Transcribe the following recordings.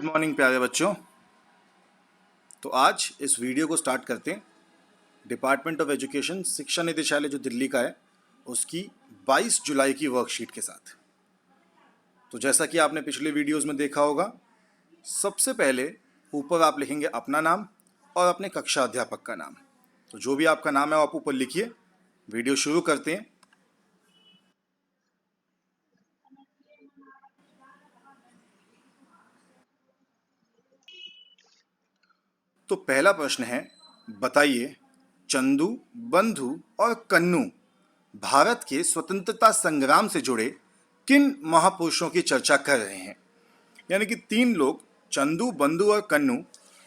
Good morning प्यारे बच्चों। तो आज इस वीडियो को स्टार्ट करते हैं डिपार्टमेंट ऑफ एजुकेशन शिक्षा निदेशालय जो दिल्ली का है उसकी 22 जुलाई की वर्कशीट के साथ। तो जैसा कि आपने पिछले वीडियोस में देखा होगा, सबसे पहले ऊपर आप लिखेंगे अपना नाम और अपने कक्षा अध्यापक का नाम। तो जो भी आपका नाम है वो आप ऊपर लिखिए। वीडियो शुरू करते हैं। तो पहला प्रश्न है, बताइए चंदू, बंधु और कन्नू भारत के स्वतंत्रता संग्राम से जुड़े किन महापुरुषों की चर्चा कर रहे हैं। यानी कि तीन लोग चंदू, बंधु और कन्नू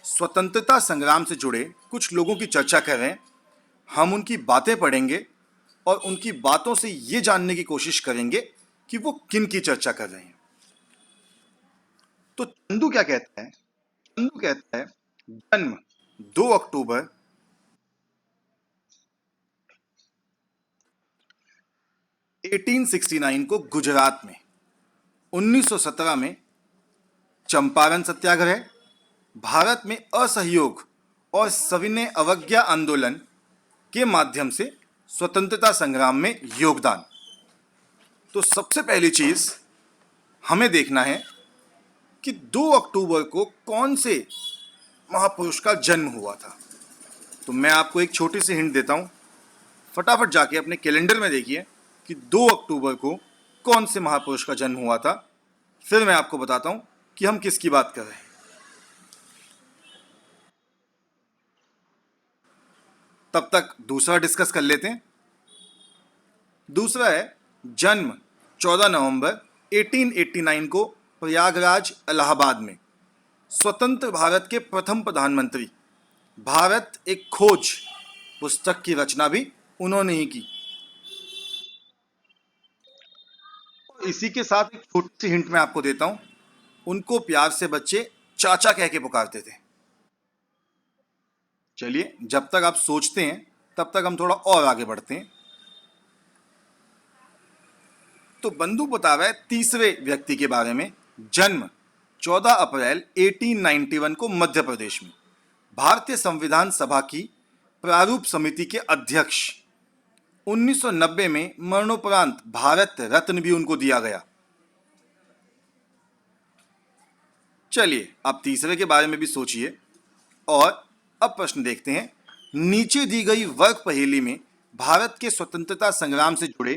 स्वतंत्रता संग्राम से जुड़े कुछ लोगों की चर्चा कर रहे हैं। हम उनकी बातें पढ़ेंगे और उनकी बातों से ये जानने की कोशिश करेंगे कि वो किन की चर्चा कर रहे हैं। तो चंदू क्या कहता है? चंदू कहता है जन्म 2 अक्टूबर 1869 को गुजरात में, 1917 में चंपारण सत्याग्रह, भारत में असहयोग और सविनय अवज्ञा आंदोलन के माध्यम से स्वतंत्रता संग्राम में योगदान। तो सबसे पहली चीज हमें देखना है कि 2 अक्टूबर को कौन से महापुरुष का जन्म हुआ था। तो मैं आपको एक छोटी सी हिंट देता हूं, फटाफट जाके अपने कैलेंडर में देखिए कि 2 अक्टूबर को कौन से महापुरुष का जन्म हुआ था। फिर मैं आपको बताता हूं कि हम किसकी बात कर रहे हैं। तब तक दूसरा डिस्कस कर लेते हैं। दूसरा है जन्म 14 नवंबर 1889 को प्रयागराज, इलाहाबाद में, स्वतंत्र भारत के प्रथम प्रधानमंत्री, भारत एक खोज पुस्तक की रचना भी उन्होंने ही की। इसी के साथ एक छोटी सी हिंट मैं आपको देता हूं, उनको प्यार से बच्चे चाचा कह के पुकारते थे। चलिए, जब तक आप सोचते हैं तब तक हम थोड़ा और आगे बढ़ते हैं। तो बंधु बता रहा है तीसरे व्यक्ति के बारे में, जन्म 14 अप्रैल 1891 को मध्य प्रदेश में, भारतीय संविधान सभा की प्रारूप समिति के अध्यक्ष, 1990 में मरणोपरांत भारत रत्न भी उनको दिया गया। चलिए अब तीसरे के बारे में भी सोचिए। और अब प्रश्न देखते हैं। नीचे दी गई वर्ग पहेली में भारत के स्वतंत्रता संग्राम से जुड़े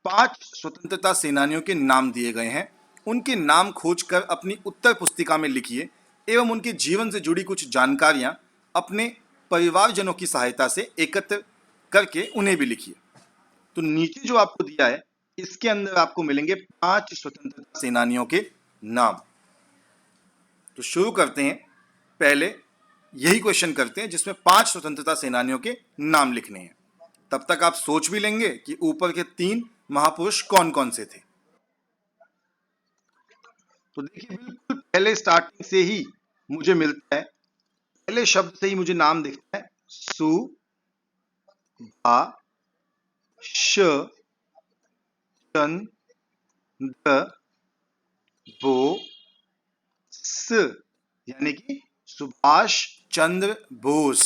5 स्वतंत्रता सेनानियों के नाम दिए गए हैं। उनके नाम खोजकर अपनी उत्तर पुस्तिका में लिखिए एवं उनके जीवन से जुड़ी कुछ जानकारियां अपने परिवारजनों की सहायता से एकत्र करके उन्हें भी लिखिए। तो नीचे जो आपको दिया है इसके अंदर आपको मिलेंगे 5 स्वतंत्रता सेनानियों के नाम। तो शुरू करते हैं। पहले यही क्वेश्चन करते हैं जिसमें 5 स्वतंत्रता सेनानियों के नाम लिखने हैं। तब तक आप सोच भी लेंगे कि ऊपर के 3 महापुरुष कौन कौन से थे। तो देखिए, बिल्कुल पहले स्टार्टिंग से ही मुझे मिलता है, पहले शब्द से ही मुझे नाम दिखता है, सु भा श चंद्र बोस, यानी कि सुभाष चंद्र बोस,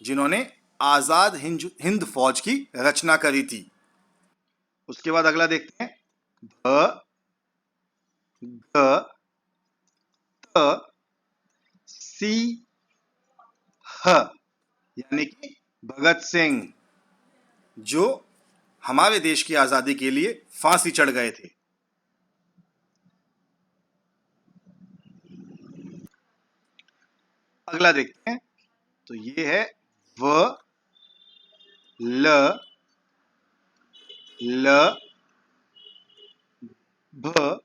जिन्होंने आजाद हिंद फौज की रचना करी थी। उसके बाद अगला देखते हैं, भ ग त सी ह, यानी कि भगत सिंह, जो हमारे देश की आजादी के लिए फांसी चढ़ गए थे। अगला देखते हैं। तो ये है व ल भ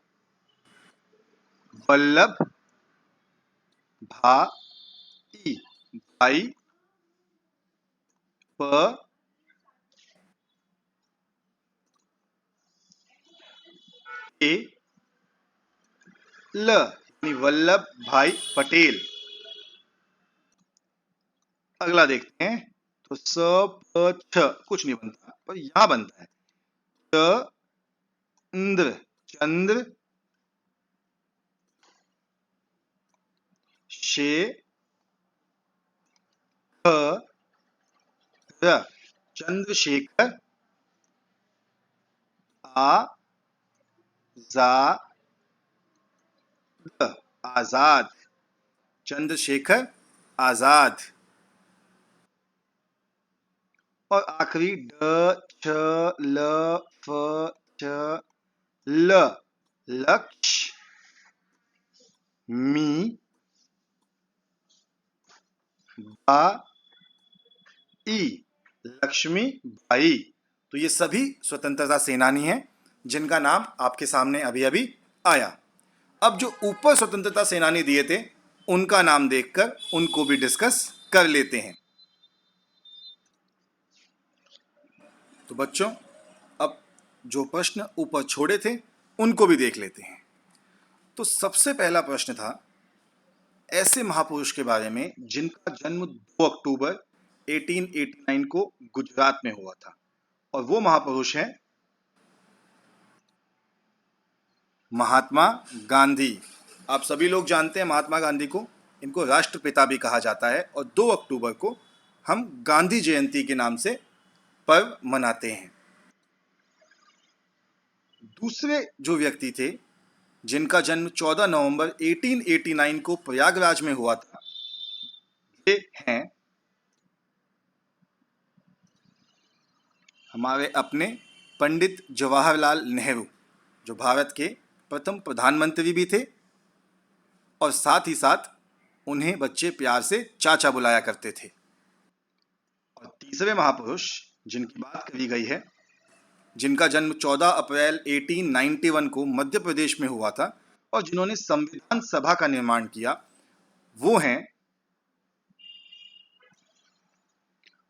वल्लभ भाई, भाई प ए ल, यानी वल्लभ भाई पटेल। अगला देखते हैं। तो स प छ कुछ नहीं बनता, पर यहां बनता है चंद्र, चंद्र चंद्रशेखर आजाद, आजाद, चंद्रशेखर आजाद। और आखिरी ड छ ल फ छ ल, लक्ष्मी बाई, लक्ष्मी बाई। तो ये सभी स्वतंत्रता सेनानी हैं जिनका नाम आपके सामने अभी अभी आया। अब जो ऊपर स्वतंत्रता सेनानी दिए थे उनका नाम देखकर उनको भी डिस्कस कर लेते हैं। तो बच्चों, अब जो प्रश्न ऊपर छोड़े थे उनको भी देख लेते हैं। तो सबसे पहला प्रश्न था ऐसे महापुरुष के बारे में जिनका जन्म 2 अक्टूबर 1889 को गुजरात में हुआ था, और वो महापुरुष हैं महात्मा गांधी। आप सभी लोग जानते हैं महात्मा गांधी को, इनको राष्ट्रपिता भी कहा जाता है, और 2 अक्टूबर को हम गांधी जयंती के नाम से पर्व मनाते हैं। दूसरे जो व्यक्ति थे जिनका जन्म 14 नवंबर 1889 को प्रयागराज में हुआ था, वे हैं हमारे अपने पंडित जवाहरलाल नेहरू, जो भारत के प्रथम प्रधानमंत्री भी थे, और साथ ही साथ उन्हें बच्चे प्यार से चाचा बुलाया करते थे। और तीसरे महापुरुष जिनकी बात करी गई है, जिनका जन्म 14 अप्रैल 1891 को मध्य प्रदेश में हुआ था और जिन्होंने संविधान सभा का निर्माण किया, वो हैं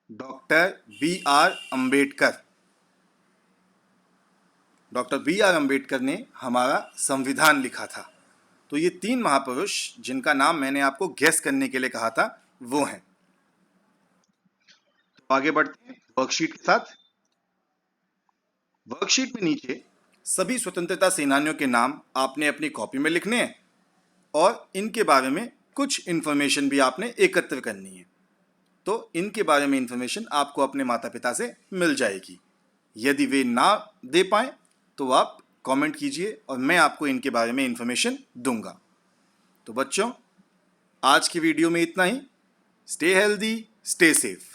doctor B R Ambedkar. Doctor B R Ambedkar ने हमारा संविधान लिखा था। तो ये 3 महापुरुष जिनका नाम मैंने आपको गेस करने के लिए कहा था, वो हैं। तो आगे बढ़ते हैं वर्कशीट के साथ। वर्कशीट में नीचे सभी स्वतंत्रता सेनानियों के नाम आपने अपनी कॉपी में लिखने हैं और इनके बारे में कुछ इंफॉर्मेशन भी आपने एकत्र करनी है। तो इनके बारे में इंफॉर्मेशन आपको अपने माता पिता से मिल जाएगी। यदि वे ना दे पाए तो आप कमेंट कीजिए और मैं आपको इनके बारे में इंफॉर्मेशन दूंगा। तो बच्चों, आज की वीडियो में इतना ही। Stay healthy, stay safe.